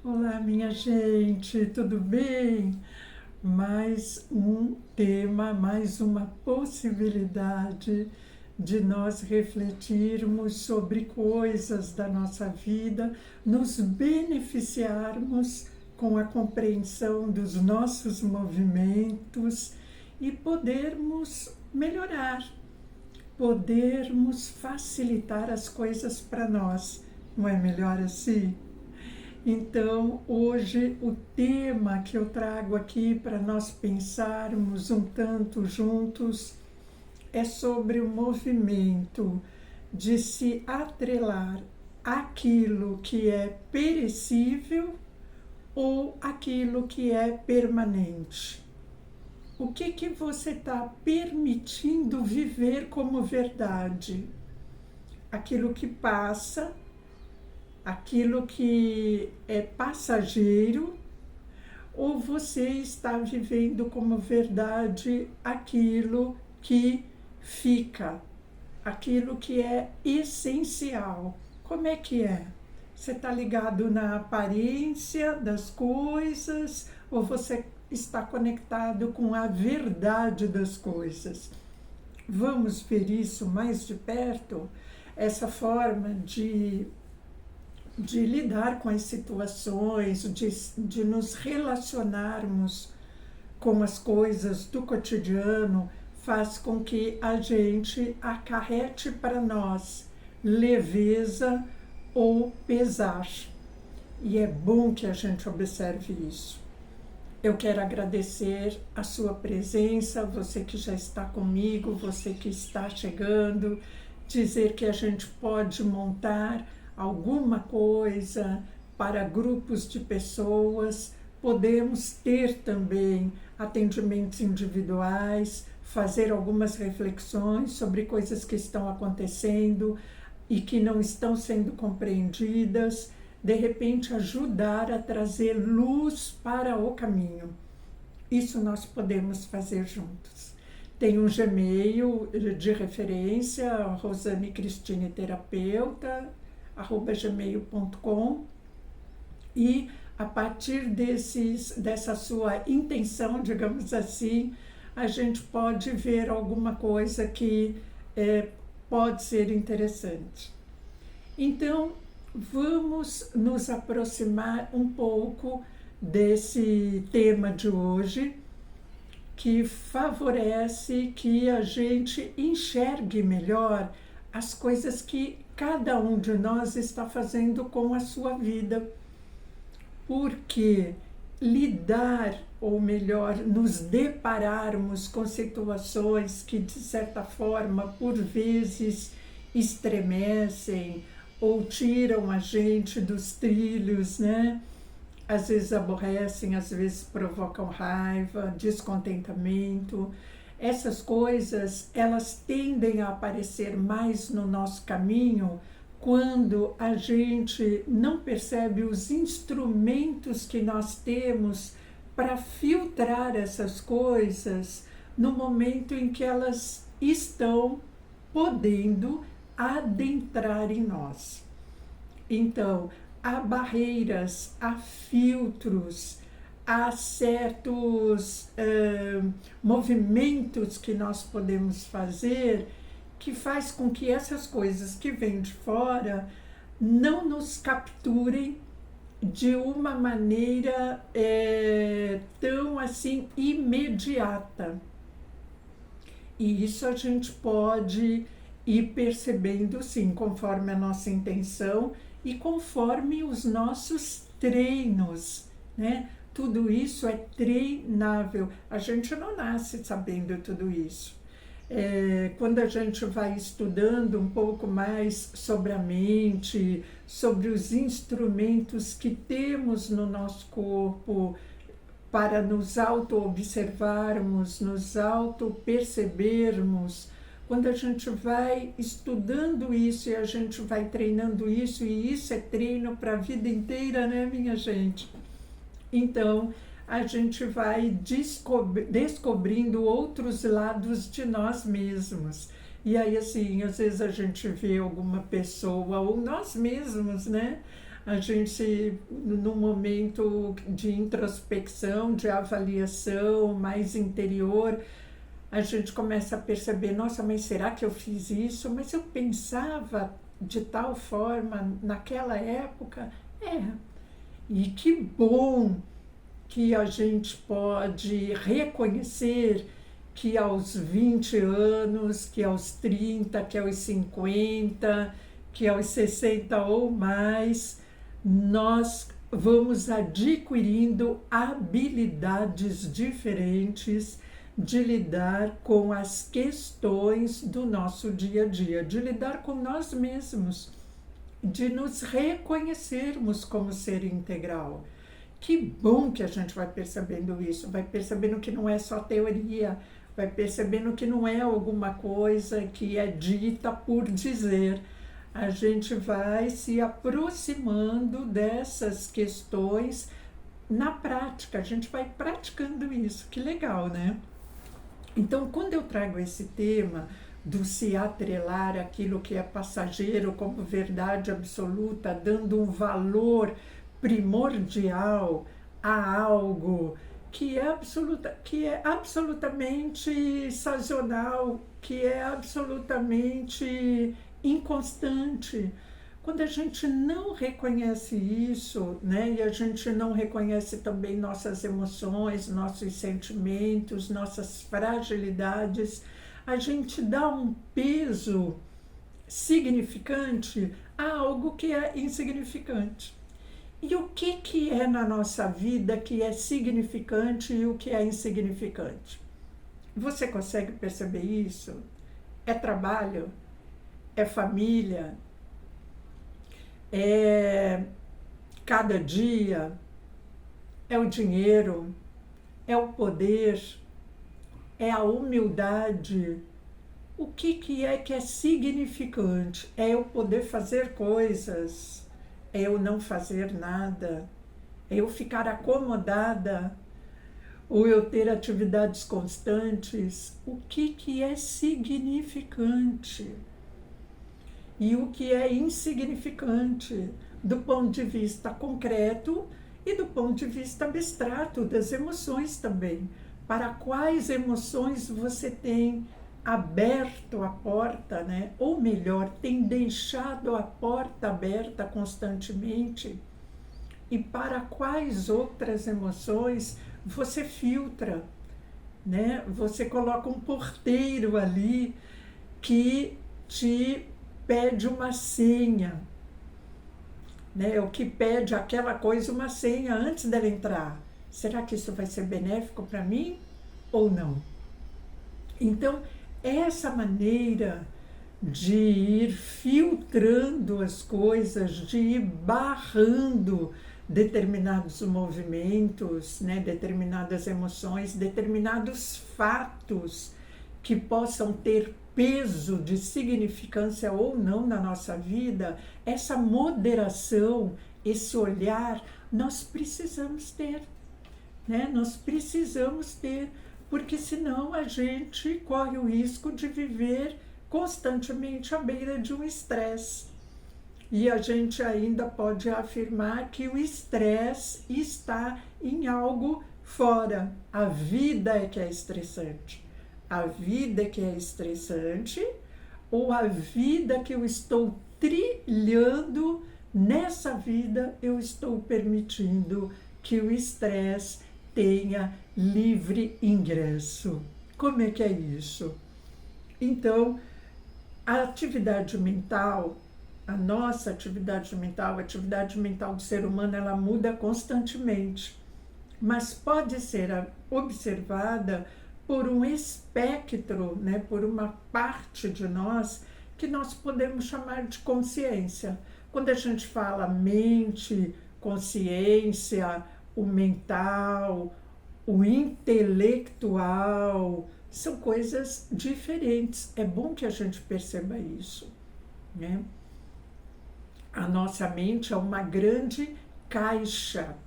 Olá, minha gente, tudo bem? Mais um tema, mais uma possibilidade de nós refletirmos sobre coisas da nossa vida, nos beneficiarmos com a compreensão dos nossos movimentos e podermos melhorar, podermos facilitar as coisas para nós. Não é melhor assim? Então, hoje, o tema que eu trago aqui para nós pensarmos um tanto juntos é sobre o movimento de se atrelar àquilo que é perecível ou aquilo que é permanente. O que você está permitindo viver como verdade? Aquilo que passa, aquilo que é passageiro, ou você está vivendo como verdade aquilo que fica, aquilo que é essencial? Como é que é? Você está ligado na aparência das coisas ou você está conectado com a verdade das coisas? Vamos ver isso mais de perto? Essa forma de lidar com as situações, de nos relacionarmos com as coisas do cotidiano, faz com que a gente acarrete para nós leveza ou pesar. E é bom que a gente observe isso. Eu quero agradecer a sua presença, você que já está comigo, você que está chegando, dizer que a gente pode montar alguma coisa para grupos de pessoas, podemos ter também atendimentos individuais, fazer algumas reflexões sobre coisas que estão acontecendo e que não estão sendo compreendidas, de repente ajudar a trazer luz para o caminho. Isso nós podemos fazer juntos. Tem um Gmail de referência, Rosane Cristine Terapeuta, @gmail.com, e a partir dessa sua intenção, digamos assim, a gente pode ver alguma coisa que pode ser interessante. Então, vamos nos aproximar um pouco desse tema de hoje, que favorece que a gente enxergue melhor as coisas que cada um de nós está fazendo com a sua vida. Porque lidar, ou melhor, nos depararmos com situações que, de certa forma, por vezes estremecem ou tiram a gente dos trilhos, né? Às vezes aborrecem, às vezes provocam raiva, descontentamento. Essas coisas, elas tendem a aparecer mais no nosso caminho quando a gente não percebe os instrumentos que nós temos para filtrar essas coisas no momento em que elas estão podendo adentrar em nós. Então, há barreiras, há filtros, há certos movimentos que nós podemos fazer que faz com que essas coisas que vêm de fora não nos capturem de uma maneira tão assim imediata. E isso a gente pode ir percebendo, sim, conforme a nossa intenção e conforme os nossos treinos, né? Tudo isso é treinável. A gente não nasce sabendo tudo isso. Quando a gente vai estudando um pouco mais sobre a mente, sobre os instrumentos que temos no nosso corpo para nos auto-observarmos, nos auto-percebermos, quando a gente vai estudando isso e a gente vai treinando isso, e isso é treino para a vida inteira, né, minha gente? Então, a gente vai descobrindo outros lados de nós mesmos. E aí, assim, às vezes a gente vê alguma pessoa, ou nós mesmos, né? a gente, num momento de introspecção, de avaliação mais interior, a gente começa a perceber, nossa, mas será que eu fiz isso? Mas eu pensava de tal forma naquela época. E que bom que a gente pode reconhecer que aos 20 anos, que aos 30, que aos 50, que aos 60 ou mais, nós vamos adquirindo habilidades diferentes de lidar com as questões do nosso dia a dia, de lidar com nós mesmos, de nos reconhecermos como ser integral. Que bom que a gente vai percebendo isso, vai percebendo que não é só teoria, vai percebendo que não é alguma coisa que é dita por dizer. A gente vai se aproximando dessas questões na prática, a gente vai praticando isso, que legal, né? Então, quando eu trago esse tema do se atrelar àquilo que é passageiro como verdade absoluta, dando um valor primordial a algo que é absolutamente sazonal, que é absolutamente inconstante. Quando a gente não reconhece isso, né, e a gente não reconhece também nossas emoções, nossos sentimentos, nossas fragilidades, a gente dá um peso significante a algo que é insignificante. E o que é na nossa vida que é significante e o que é insignificante? Você consegue perceber isso? É trabalho? É família? É cada dia? É o dinheiro? É o poder? É a humildade? O que é significante? É eu poder fazer coisas? É eu não fazer nada? É eu ficar acomodada? Ou eu ter atividades constantes? O que é significante? E o que é insignificante do ponto de vista concreto e do ponto de vista abstrato das emoções também. Para quais emoções você tem aberto a porta, né? Ou melhor, tem deixado a porta aberta constantemente, e para quais outras emoções você filtra, né? Você coloca um porteiro ali que te pede uma senha, né? O que pede aquela coisa, uma senha antes dela entrar. Será que isso vai ser benéfico para mim ou não? Então, essa maneira de ir filtrando as coisas, de ir barrando determinados movimentos, né, determinadas emoções, determinados fatos que possam ter peso de significância ou não na nossa vida, essa moderação, esse olhar, nós precisamos ter, né? Nós precisamos ter, porque senão a gente corre o risco de viver constantemente à beira de um estresse. E a gente ainda pode afirmar que o estresse está em algo fora. A vida é que é estressante. A vida é que é estressante, ou a vida que eu estou trilhando, nessa vida eu estou permitindo que o estresse tenha livre ingresso. Como é que é isso? Então, a atividade mental, a nossa atividade mental, a atividade mental do ser humano, ela muda constantemente, mas pode ser observada por um espectro, né, por uma parte de nós que nós podemos chamar de consciência. Quando a gente fala mente, consciência, o mental, o intelectual, são coisas diferentes. É bom que a gente perceba isso, né? A nossa mente é uma grande caixa,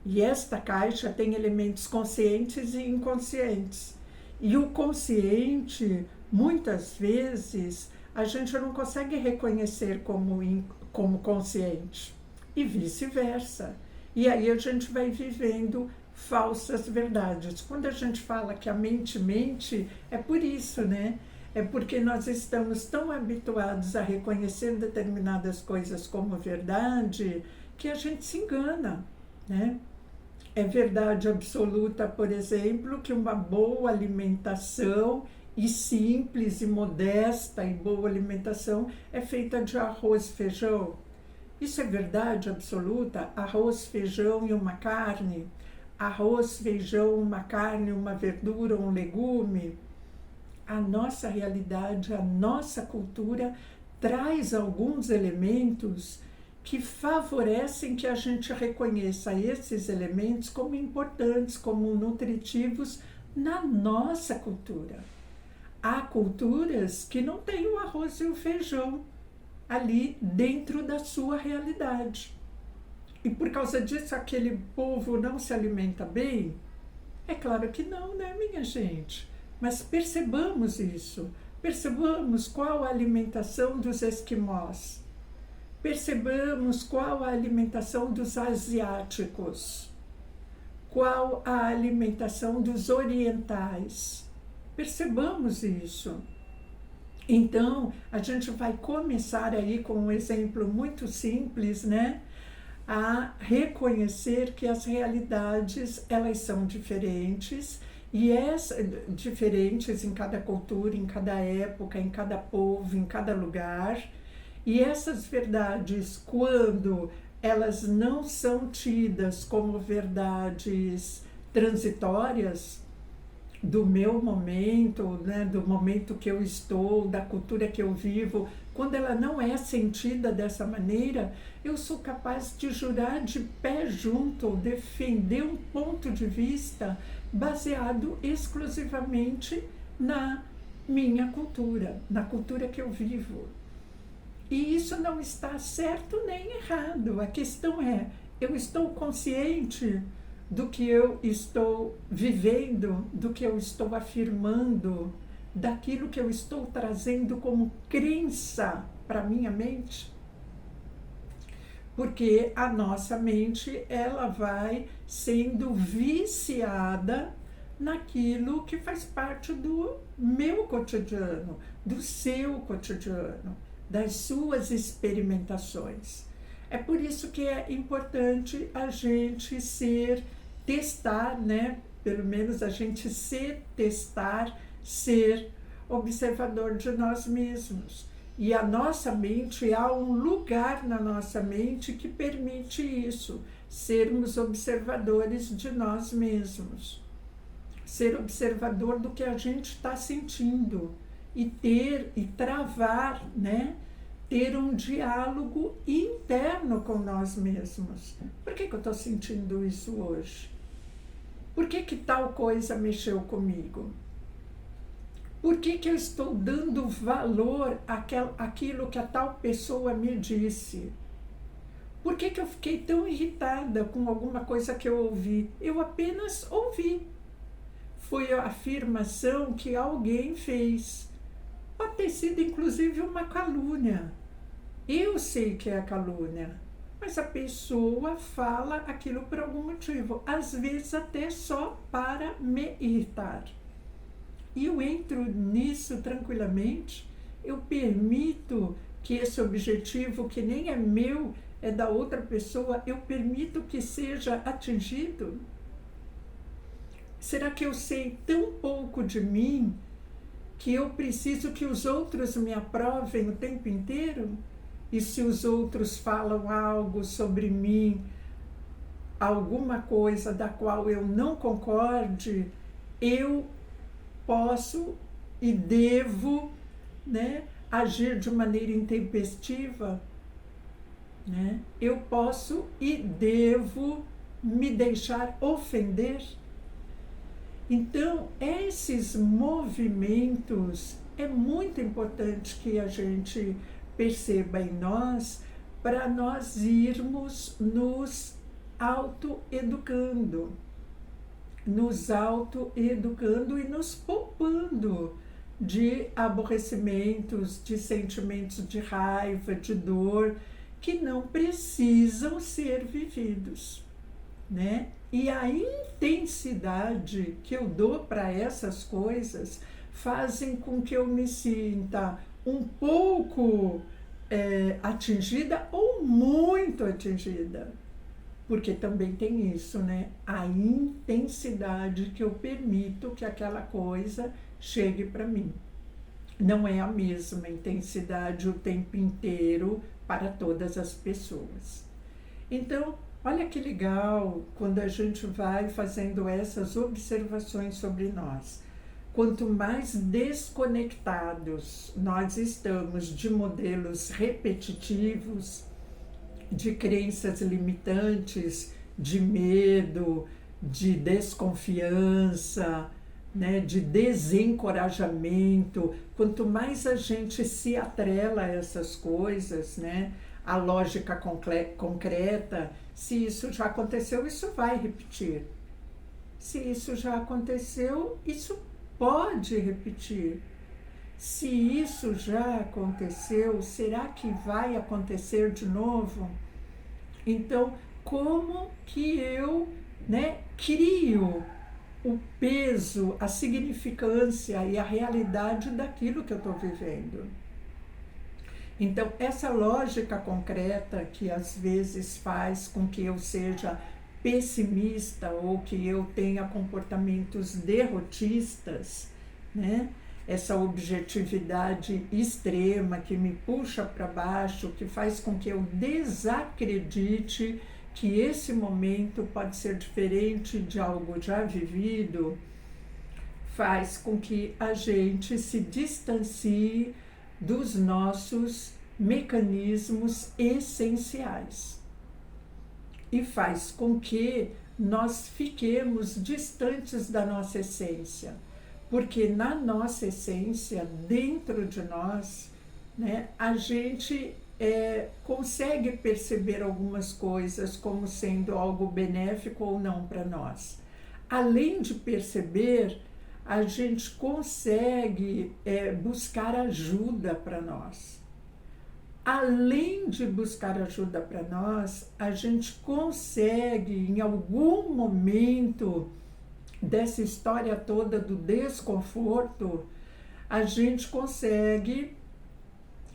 e esta caixa tem elementos conscientes e inconscientes. E o consciente, muitas vezes, a gente não consegue reconhecer como consciente. e vice-versa. E aí a gente vai vivendo falsas verdades. Quando a gente fala que a mente mente, é por isso, né? É porque nós estamos tão habituados a reconhecer determinadas coisas como verdade que a gente se engana, né? É verdade absoluta, por exemplo, que uma boa alimentação e simples e modesta e boa alimentação é feita de arroz e feijão. Isso é verdade absoluta? Arroz, feijão e uma carne? Arroz, feijão, uma carne, uma verdura, um legume? A nossa realidade, a nossa cultura traz alguns elementos que favorecem que a gente reconheça esses elementos como importantes, como nutritivos na nossa cultura. Há culturas que não têm o arroz e o feijão ali dentro da sua realidade. E por causa disso aquele povo não se alimenta bem? É claro que não, né, minha gente? Mas percebamos isso. Percebamos qual a alimentação dos esquimós. Percebamos qual a alimentação dos asiáticos. Qual a alimentação dos orientais. Percebamos isso. Então, a gente vai começar aí com um exemplo muito simples, né? A reconhecer que as realidades, elas são diferentes, e diferentes em cada cultura, em cada época, em cada povo, em cada lugar. E essas verdades, quando elas não são tidas como verdades transitórias, do meu momento, né, do momento que eu estou, da cultura que eu vivo, quando ela não é sentida dessa maneira, eu sou capaz de jurar de pé junto, defender um ponto de vista baseado exclusivamente na minha cultura, na cultura que eu vivo. E isso não está certo nem errado. A questão é, eu estou consciente do que eu estou vivendo, do que eu estou afirmando, daquilo que eu estou trazendo como crença para a minha mente? Porque a nossa mente, ela vai sendo viciada naquilo que faz parte do meu cotidiano, do seu cotidiano, das suas experimentações. É por isso que é importante a gente testar, né? Pelo menos a gente testar, ser observador de nós mesmos. E a nossa mente, há um lugar na nossa mente que permite isso, sermos observadores de nós mesmos. Ser observador do que a gente está sentindo e travar, né? Ter um diálogo interno com nós mesmos. Por que eu estou sentindo isso hoje? Por que tal coisa mexeu comigo? Por que eu estou dando valor àquilo que a tal pessoa me disse? Por que eu fiquei tão irritada com alguma coisa que eu ouvi? Eu apenas ouvi. Foi a afirmação que alguém fez. Pode ter sido inclusive uma calúnia. Eu sei que é calúnia, mas a pessoa fala aquilo por algum motivo, às vezes até só para me irritar. E eu entro nisso tranquilamente, eu permito que esse objetivo, que nem é meu, é da outra pessoa, eu permito que seja atingido? Será que eu sei tão pouco de mim que eu preciso que os outros me aprovem o tempo inteiro? E se os outros falam algo sobre mim, alguma coisa da qual eu não concorde, eu posso e devo, né, agir de maneira intempestiva? Né? Eu posso e devo me deixar ofender? Então, esses movimentos é muito importante que a gente perceba em nós, para nós irmos nos autoeducando e nos poupando de aborrecimentos, de sentimentos de raiva, de dor, que não precisam ser vividos, né? E a intensidade que eu dou para essas coisas fazem com que eu me sinta um pouco atingida ou muito atingida. Porque também tem isso, né? A intensidade que eu permito que aquela coisa chegue para mim. Não é a mesma intensidade o tempo inteiro para todas as pessoas. Então, olha que legal quando a gente vai fazendo essas observações sobre nós. Quanto mais desconectados nós estamos de modelos repetitivos, de crenças limitantes, de medo, de desconfiança, né, de desencorajamento, quanto mais a gente se atrela a essas coisas, né, a lógica concreta, se isso já aconteceu, isso vai repetir. Se isso já aconteceu, isso pode repetir. Se isso já aconteceu, será que vai acontecer de novo? Então, como que eu, né, crio o peso, a significância e a realidade daquilo que eu estou vivendo? Então, essa lógica concreta que às vezes faz com que eu seja pessimista ou que eu tenha comportamentos derrotistas, né? Essa objetividade extrema que me puxa para baixo, que faz com que eu desacredite que esse momento pode ser diferente de algo já vivido, faz com que a gente se distancie dos nossos mecanismos essenciais e faz com que nós fiquemos distantes da nossa essência, porque na nossa essência, dentro de nós, né, a gente consegue perceber algumas coisas como sendo algo benéfico ou não para nós. Além de perceber, a gente consegue buscar ajuda para nós. Além de buscar ajuda para nós, a gente consegue, em algum momento dessa história toda do desconforto, a gente consegue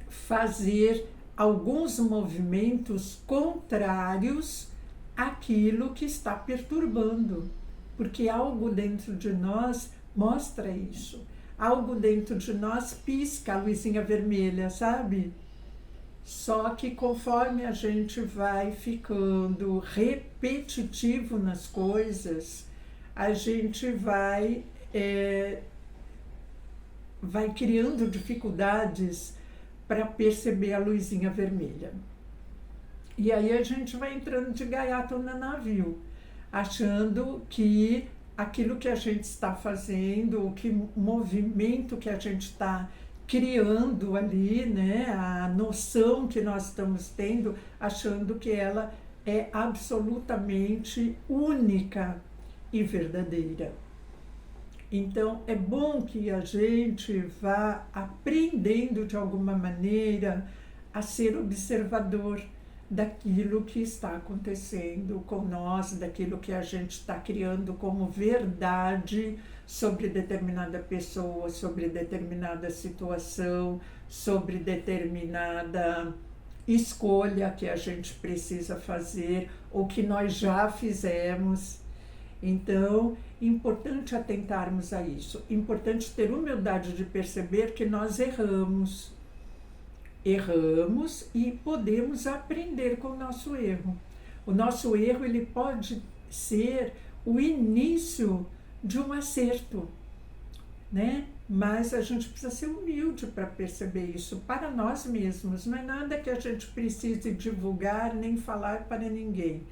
fazer alguns movimentos contrários àquilo que está perturbando, porque algo dentro de nós mostra isso. Algo dentro de nós pisca a luzinha vermelha, sabe? Só que conforme a gente vai ficando repetitivo nas coisas, a gente vai criando dificuldades para perceber a luzinha vermelha. E aí a gente vai entrando de gaiato no navio, achando que aquilo que a gente está fazendo, o que movimento que a gente está criando ali, né, a noção que nós estamos tendo, achando que ela é absolutamente única e verdadeira. Então, é bom que a gente vá aprendendo de alguma maneira a ser observador daquilo que está acontecendo com nós, daquilo que a gente está criando como verdade sobre determinada pessoa, sobre determinada situação, sobre determinada escolha que a gente precisa fazer ou que nós já fizemos. Então, importante atentarmos a isso, importante ter humildade de perceber que nós erramos e podemos aprender com o nosso erro. O nosso erro, ele pode ser o início de um acerto, né? Mas a gente precisa ser humilde para perceber isso para nós mesmos. Não é nada que a gente precise divulgar nem falar para ninguém,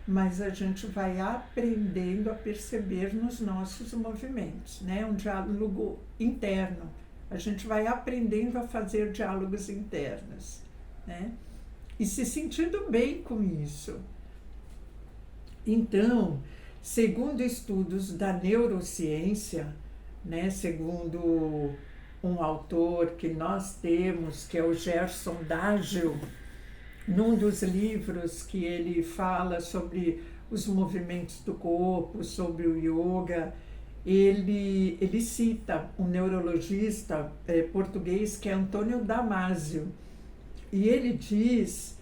mas a gente vai aprendendo a perceber nos nossos movimentos, né? Um diálogo interno. A gente vai aprendendo a fazer diálogos internos, né? E se sentindo bem com isso. Então, segundo estudos da neurociência, né, segundo um autor que nós temos, que é o Gerson Dagel, num dos livros que ele fala sobre os movimentos do corpo, sobre o yoga, ele cita um neurologista português que é Antônio Damasio, e ele diz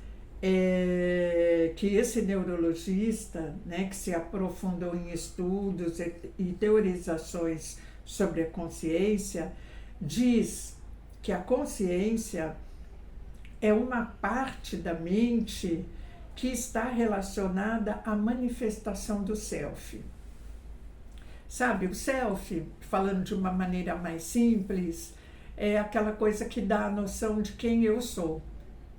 que esse neurologista, né, que se aprofundou em estudos e teorizações sobre a consciência, diz que a consciência é uma parte da mente que está relacionada à manifestação do self. Sabe, o self, falando de uma maneira mais simples, é aquela coisa que dá a noção de quem eu sou,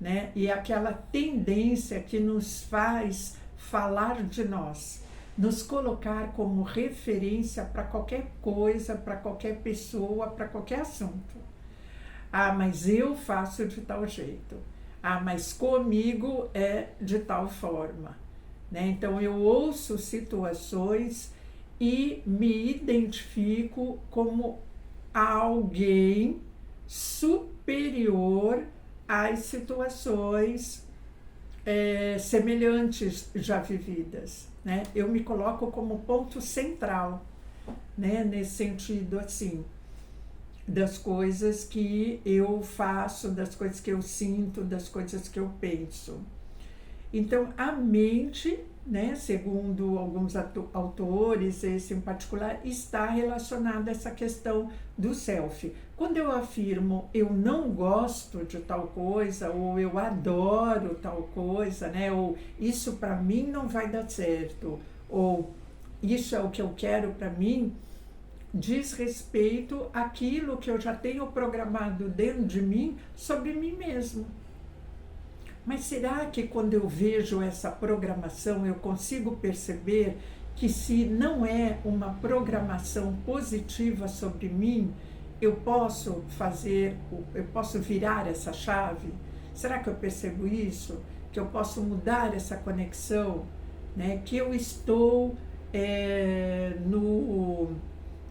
né? E é aquela tendência que nos faz falar de nós, nos colocar como referência para qualquer coisa, para qualquer pessoa, para qualquer assunto. Ah, mas eu faço de tal jeito. Ah, mas comigo é de tal forma, né? Então eu ouço situações e me identifico como alguém superior às situações semelhantes já vividas, né? Eu me coloco como ponto central, né? Nesse sentido, assim, das coisas que eu faço, das coisas que eu sinto, das coisas que eu penso. Então, a mente, né, segundo alguns autores, esse em particular, está relacionada a essa questão do self. Quando eu afirmo eu não gosto de tal coisa, ou eu adoro tal coisa, né, ou isso para mim não vai dar certo, ou isso é o que eu quero para mim, diz respeito àquilo que eu já tenho programado dentro de mim sobre mim mesmo. Mas será que quando eu vejo essa programação eu consigo perceber que se não é uma programação positiva sobre mim, eu posso virar essa chave? Será que eu percebo isso? Que eu posso mudar essa conexão? Né? Que eu estou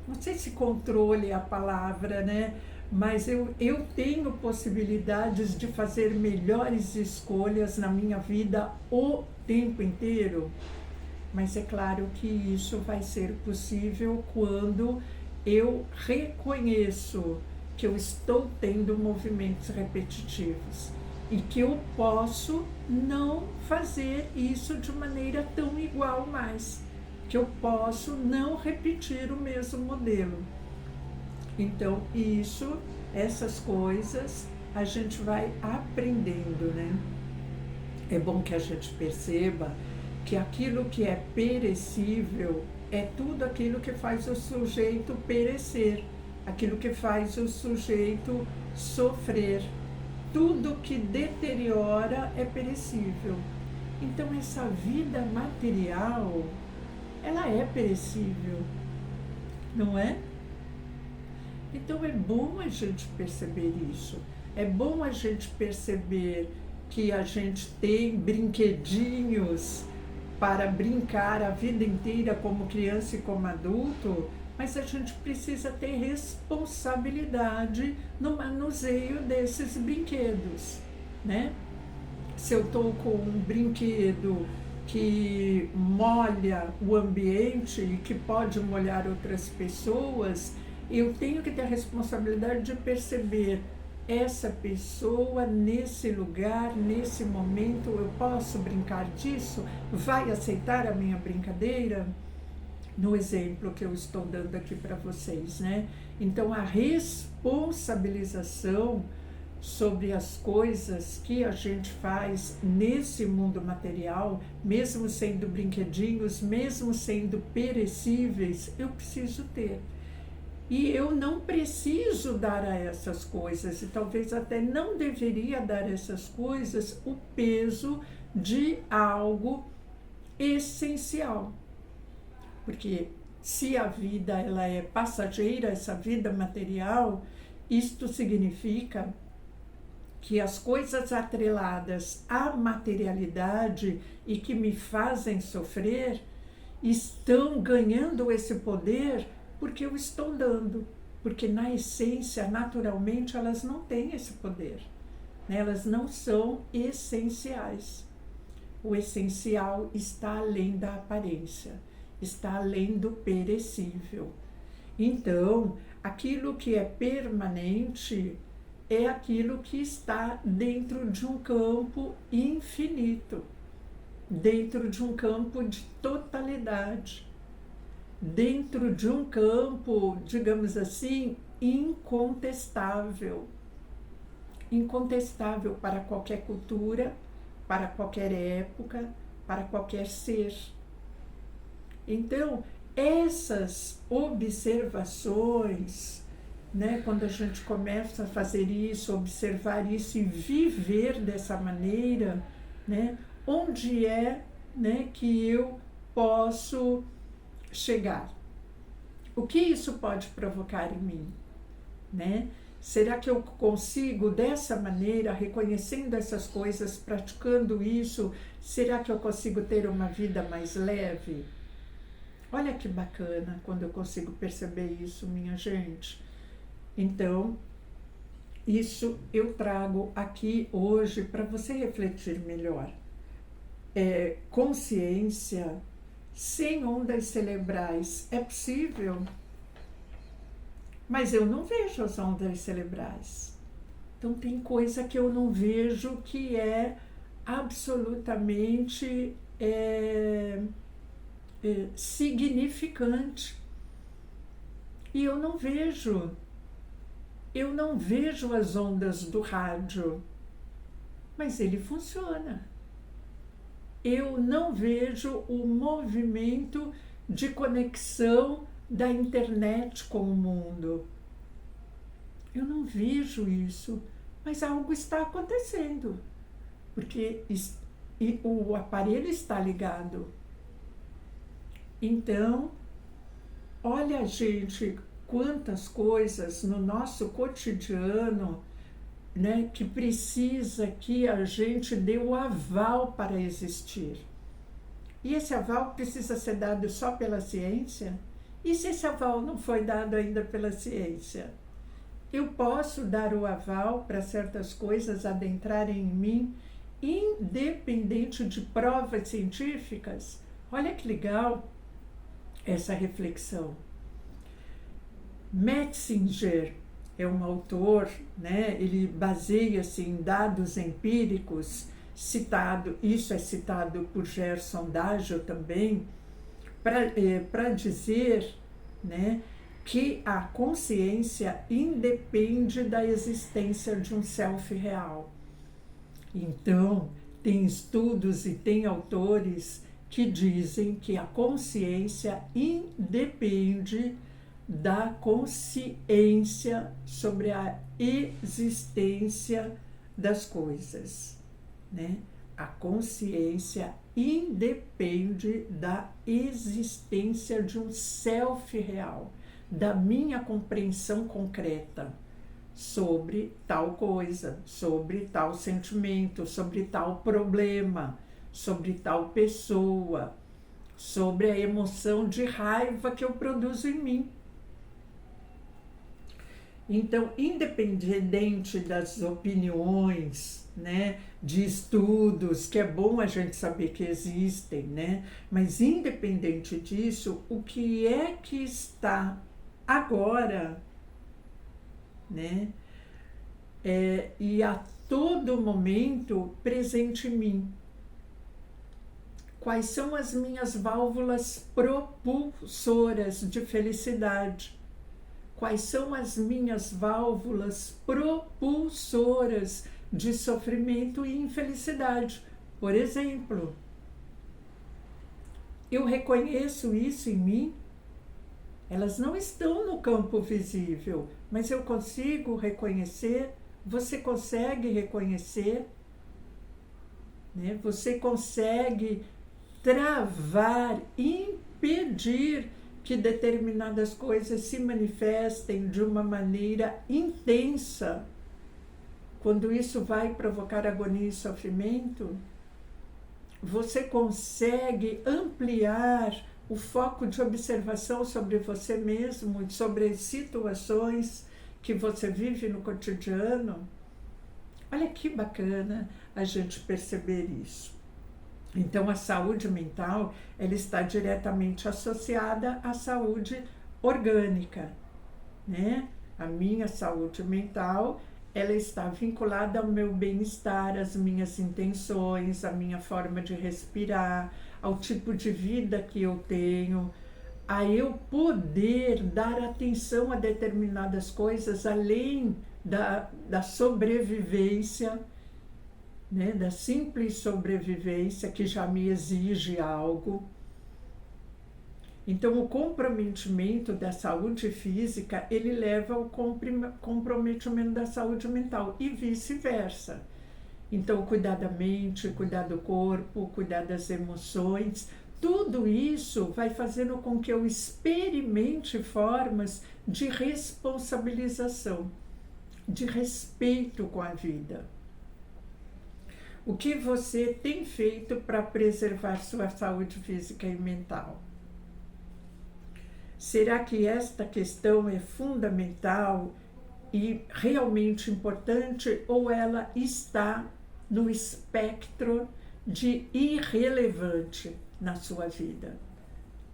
não sei se controle é a palavra, né? Mas eu tenho possibilidades de fazer melhores escolhas na minha vida o tempo inteiro. Mas é claro que isso vai ser possível quando eu reconheço que eu estou tendo movimentos repetitivos e que eu posso não fazer isso de maneira tão igual mais, que eu posso não repetir o mesmo modelo. Então, essas coisas a gente vai aprendendo, né? É bom que a gente perceba que aquilo que é perecível é tudo aquilo que faz o sujeito perecer, aquilo que faz o sujeito sofrer. Tudo que deteriora é perecível. Então, essa vida material, ela é perecível, não é? Então é bom a gente perceber isso, é bom a gente perceber que a gente tem brinquedinhos para brincar a vida inteira como criança e como adulto, mas a gente precisa ter responsabilidade no manuseio desses brinquedos, né? Se eu estou com um brinquedo que molha o ambiente e que pode molhar outras pessoas, eu tenho que ter a responsabilidade de perceber essa pessoa nesse lugar, nesse momento, eu posso brincar disso? Vai aceitar a minha brincadeira? No exemplo que eu estou dando aqui para vocês, né? Então, a responsabilização sobre as coisas que a gente faz nesse mundo material, mesmo sendo brinquedinhos, mesmo sendo perecíveis, eu preciso ter. E eu não preciso dar a essas coisas, e talvez até não deveria dar a essas coisas o peso de algo essencial. Porque se a vida ela é passageira, essa vida material, isto significa que as coisas atreladas à materialidade e que me fazem sofrer estão ganhando esse poder porque eu estou dando, porque na essência, naturalmente, elas não têm esse poder, né? Elas não são essenciais. O essencial está além da aparência, está além do perecível. Então, aquilo que é permanente é aquilo que está dentro de um campo infinito, dentro de um campo de totalidade, dentro de um campo, digamos assim, incontestável. Incontestável para qualquer cultura, para qualquer época, para qualquer ser. Então, essas observações, né, quando a gente começa a fazer isso, observar isso e viver dessa maneira, né, onde é, né, que eu posso chegar? O que isso pode provocar em mim, né? Será que eu consigo, dessa maneira, reconhecendo essas coisas, praticando isso, será que eu consigo ter uma vida mais leve? Olha que bacana quando eu consigo perceber isso, minha gente. Então, isso eu trago aqui hoje para você refletir melhor. Consciência sem ondas cerebrais é possível? Mas eu não vejo as ondas cerebrais. Então tem coisa que eu não vejo que é absolutamente significante. E eu não vejo as ondas do rádio, mas ele funciona. Eu não vejo o movimento de conexão da internet com o mundo. Eu não vejo isso, mas algo está acontecendo, porque o aparelho está ligado. Então, olha, gente, quantas coisas no nosso cotidiano, né, que precisa que a gente dê o aval para existir. E esse aval precisa ser dado só pela ciência? E se esse aval não foi dado ainda pela ciência? Eu posso dar o aval para certas coisas adentrarem em mim, independente de provas científicas? Olha que legal essa reflexão. Metzinger é um autor, né? Ele baseia-se em dados empíricos, isso é citado por Gerson Daggio também, para dizer, né, que a consciência independe da existência de um self real. Então, tem estudos e tem autores que dizem que a consciência independe da consciência sobre a existência das coisas, né? A consciência independe da existência de um self real, da minha compreensão concreta sobre tal coisa, sobre tal sentimento, sobre tal problema, sobre tal pessoa, sobre a emoção de raiva que eu produzo em mim. Então, independente das opiniões, né, de estudos, que é bom a gente saber que existem, né, mas independente disso, o que é que está agora, né, e a todo momento presente em mim? Quais são as minhas válvulas propulsoras de felicidade? Quais são as minhas válvulas propulsoras de sofrimento e infelicidade? Por exemplo, eu reconheço isso em mim. Elas não estão no campo visível, mas eu consigo reconhecer. Você consegue reconhecer, né? Você consegue travar, impedir que determinadas coisas se manifestem de uma maneira intensa, quando isso vai provocar agonia e sofrimento? Você consegue ampliar o foco de observação sobre você mesmo, sobre as situações que você vive no cotidiano? Olha que bacana a gente perceber isso. Então, a saúde mental, ela está diretamente associada à saúde orgânica, né? A minha saúde mental, ela está vinculada ao meu bem-estar, às minhas intenções, à minha forma de respirar, ao tipo de vida que eu tenho, a eu poder dar atenção a determinadas coisas além da sobrevivência, né, da simples sobrevivência que já me exige algo. Então, o comprometimento da saúde física, ele leva ao comprometimento da saúde mental e vice-versa. Então, cuidar da mente, cuidar do corpo, cuidar das emoções, tudo isso vai fazendo com que eu experimente formas de responsabilização, de respeito com a vida. O que você tem feito para preservar sua saúde física e mental? Será que esta questão é fundamental e realmente importante ou ela está no espectro de irrelevante na sua vida?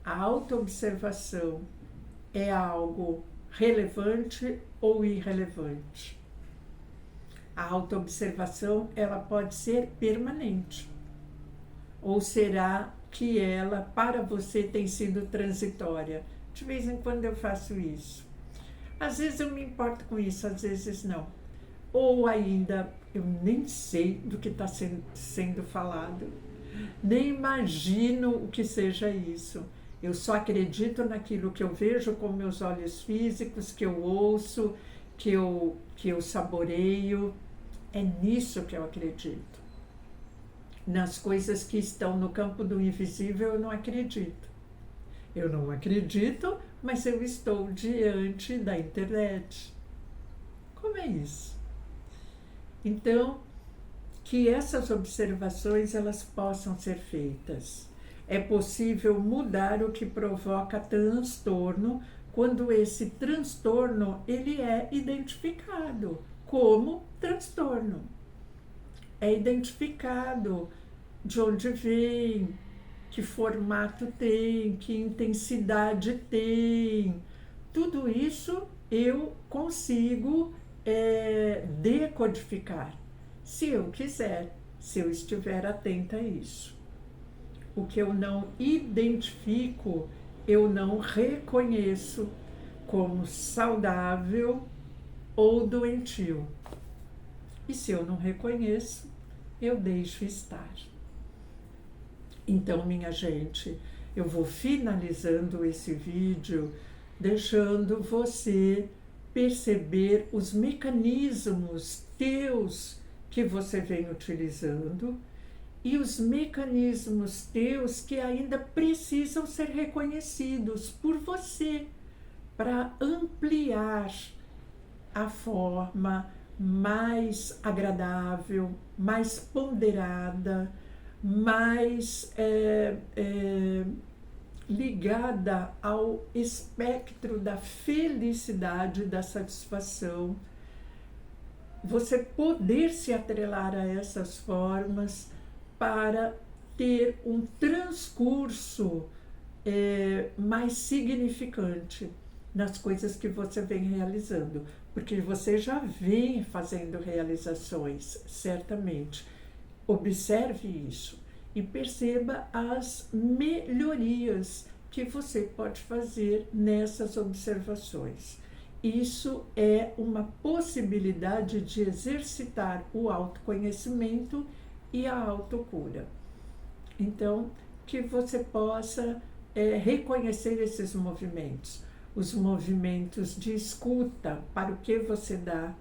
A autoobservação é algo relevante ou irrelevante? A autoobservação, ela pode ser permanente. Ou será que ela, para você, tem sido transitória? De vez em quando eu faço isso. Às vezes eu me importo com isso, às vezes não. Ou ainda, eu nem sei do que está sendo falado. Nem imagino o que seja isso. Eu só acredito naquilo que eu vejo com meus olhos físicos, que eu ouço, que eu saboreio. É nisso que eu acredito. Nas coisas que estão no campo do invisível, eu não acredito. Eu não acredito, mas eu estou diante da internet. Como é isso? Então, que essas observações elas possam ser feitas. É possível mudar o que provoca transtorno quando esse transtorno ele é identificado como transtorno. É identificado de onde vem, que formato tem, que intensidade tem. Tudo isso eu consigo decodificar, se eu quiser, se eu estiver atenta a isso. O que eu não identifico, eu não reconheço como saudável ou doentio. E se eu não reconheço, eu deixo estar. Então, minha gente, eu vou finalizando esse vídeo deixando você perceber os mecanismos teus que você vem utilizando e os mecanismos teus que ainda precisam ser reconhecidos por você para ampliar a forma mais agradável, mais ponderada, mais ligada ao espectro da felicidade, da satisfação. Você poder se atrelar a essas formas para ter um transcurso mais significante nas coisas que você vem realizando, porque você já vem fazendo realizações, certamente. Observe isso e perceba as melhorias que você pode fazer nessas observações. Isso é uma possibilidade de exercitar o autoconhecimento e a autocura. Então, que você possa reconhecer esses movimentos, os movimentos de escuta, para o que você dá,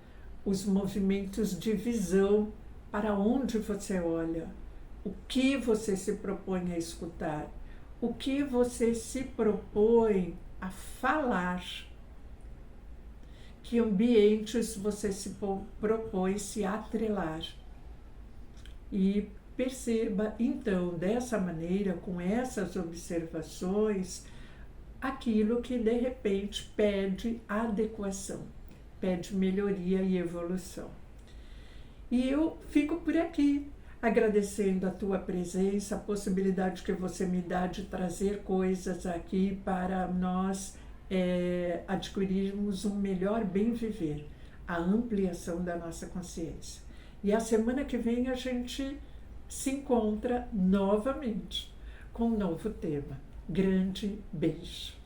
os movimentos de visão, para onde você olha, o que você se propõe a escutar, o que você se propõe a falar, que ambientes você se propõe se atrelar. E perceba, então, dessa maneira, com essas observações, aquilo que de repente pede adequação, pede melhoria e evolução. E eu fico por aqui, agradecendo a tua presença, a possibilidade que você me dá de trazer coisas aqui para nós adquirirmos um melhor bem viver, a ampliação da nossa consciência. E a semana que vem a gente se encontra novamente com um novo tema. Grande beijo.